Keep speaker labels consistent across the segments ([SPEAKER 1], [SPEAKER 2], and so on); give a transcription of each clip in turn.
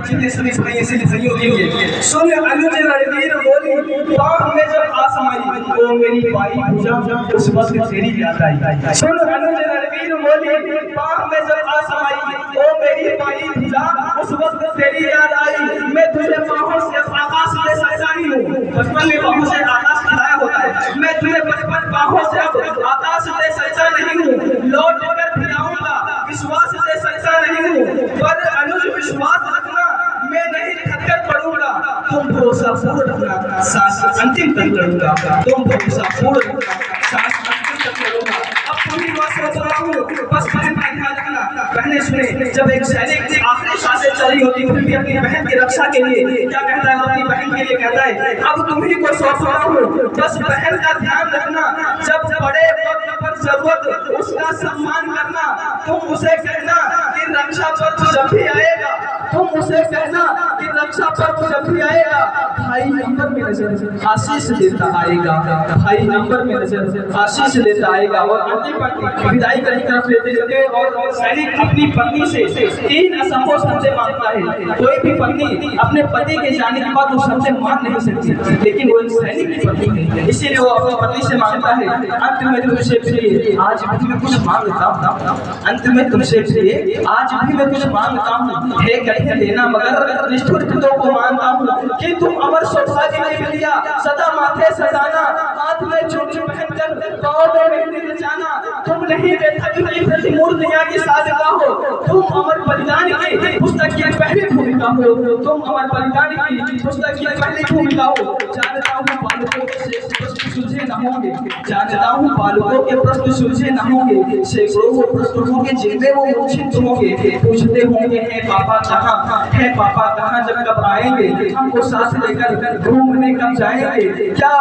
[SPEAKER 1] जितने सभी भाई सभी भाइयों के लिए सुन अनुज रणवीर बोली बाह में जब आसमाई ओ मेरी बाई भुजा उस वक्त तेरी याद आई। सुन अनुज रणवीर बोली बाह में जब आसमाई ओ मेरी बाई भुजा उस वक्त तेरी याद आई। मैं तुझे बाहों से आकाश में सजाई हूँ, बचपन में बाहों से आकाश खिलाया होता है। मैं तुझे बचपन बाहों से अब आकाश से सच्चा नहीं हूँ, लौट कर फिर आऊंगा विश्वास से सच्चा नहीं हूँ। पर अनुज विश्वास रखना मैं नहीं खटखट पड़ूंगा, तुम भरोसा पूर्ण रखना सांस अंतिम तक लड़ूंगा। तुम भरोसा पूर्ण रखना सांस अंतिम तक लड़ूंगा। अब पूरी बात सोच रहा हूँ, बस बहन का ध्यान रखना। बहने सुने, जब एक सैनिक की आखिरी सांसें चली होती फिर भी अपनी बहन की रक्षा के लिए क्या कहता है, अपनी बहन के लिए कहता है अब तुम्ही को सौंप रहा हूँ, बस बहन का ध्यान रखना। जब बड़े वक्त पर जरूरत उसका सम्मान करना, तुम उसे कहना कि रक्षा पर जब भी आएगा, तुम उसे कहना कि रक्षा पर जब भी आएगा भाई नंबर में नजर आशीष देता आएगा, भाई नंबर में नजर आशीष देता आएगा। और अंतिम पंक्ति विदाई की तरफ लेते चलते और सैनिक अपनी पत्नी से 3 असंभव शर्तें मांगता है। कोई भी पत्नी अपने पति के जाने के बाद वो शर्तें मान नहीं सकती, लेकिन वो एक सैनिक की पत्नी है, इसीलिए वो अपनी पत्नी से मांगता है अंत में तुमसे प्रिय आज भी मैं कुछ मांगता हूँ, अंत में तुमसे प्रिय आज भी मैं कुछ मांगता हूँ, हे कहीं लेना मगर निष्ठुर को मानता हूँ कि तुम अमर सौभाग्य नहीं लिया सदा माथे सजाना, हाथ में चूड़ी पहनकर पाँव में मेहंदी रचाना, तुम नहीं देखा कि प्रतिमूर्त दुनिया की साधका हो, तुम अमर बलिदान की पुस्तक की पहली भूमिका हो, तुम अमर बलिदान की पुस्तक की पहली भूमिका हो। जानता हूँ बालकों के प्रश्न सुलझे न होंगे, जानता हूँ बालकों के प्रश्न सुलझे न होंगे, सैकड़ों वो प्रश्न होंगे जिनमें वो मूर्छित होंगे, पूछते होंगे है पापा कहाँ, है पापा कहाँ, जब कब आएंगे हमको साथ लेकर घूमने कब जाएंगे। क्या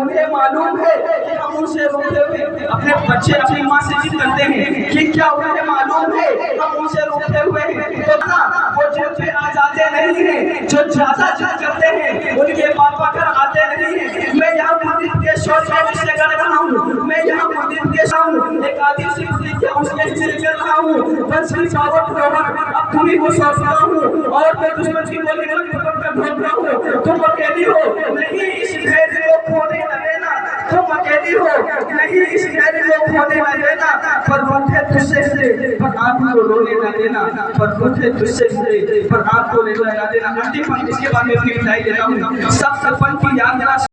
[SPEAKER 1] उन्हें मालूम है कि हम उनसे रोते हुए अपने बच्चे अपनी माँ से जिद करते हैं, कि क्या उन्हें मालूम है हम उनसे रोते हुए तो ना वो जिद पे आ जाते नहीं हैं, जो ज्यादा जिद करते हैं उनके पापा घर आते नहीं हैं। मैं यहाँ मंदिर के शौच से कर रहा हूँ, मैं यहाँ मंदिर के सामने एक आदि से प्रतिज्ञा उसके से कर रहा हूँ, बस भी सावध रहो अब तुम्ही को सौंप रहा हूँ और मैं दुश्मन की बोली कर ढूंढ रहा हूँ। तुम अकेली हो नहीं इस धैर्य को खोने न देना, तुम अकेली हो नहीं इस धैर्य को खोने न देना, पर मुझे तुझसे पर आपको रोने न देना, पर मुझे तुझसे पर आपको रोने न देना। अंतिम इसके बाद मैं अपनी विदाई देता हूँ। सब सपन की याद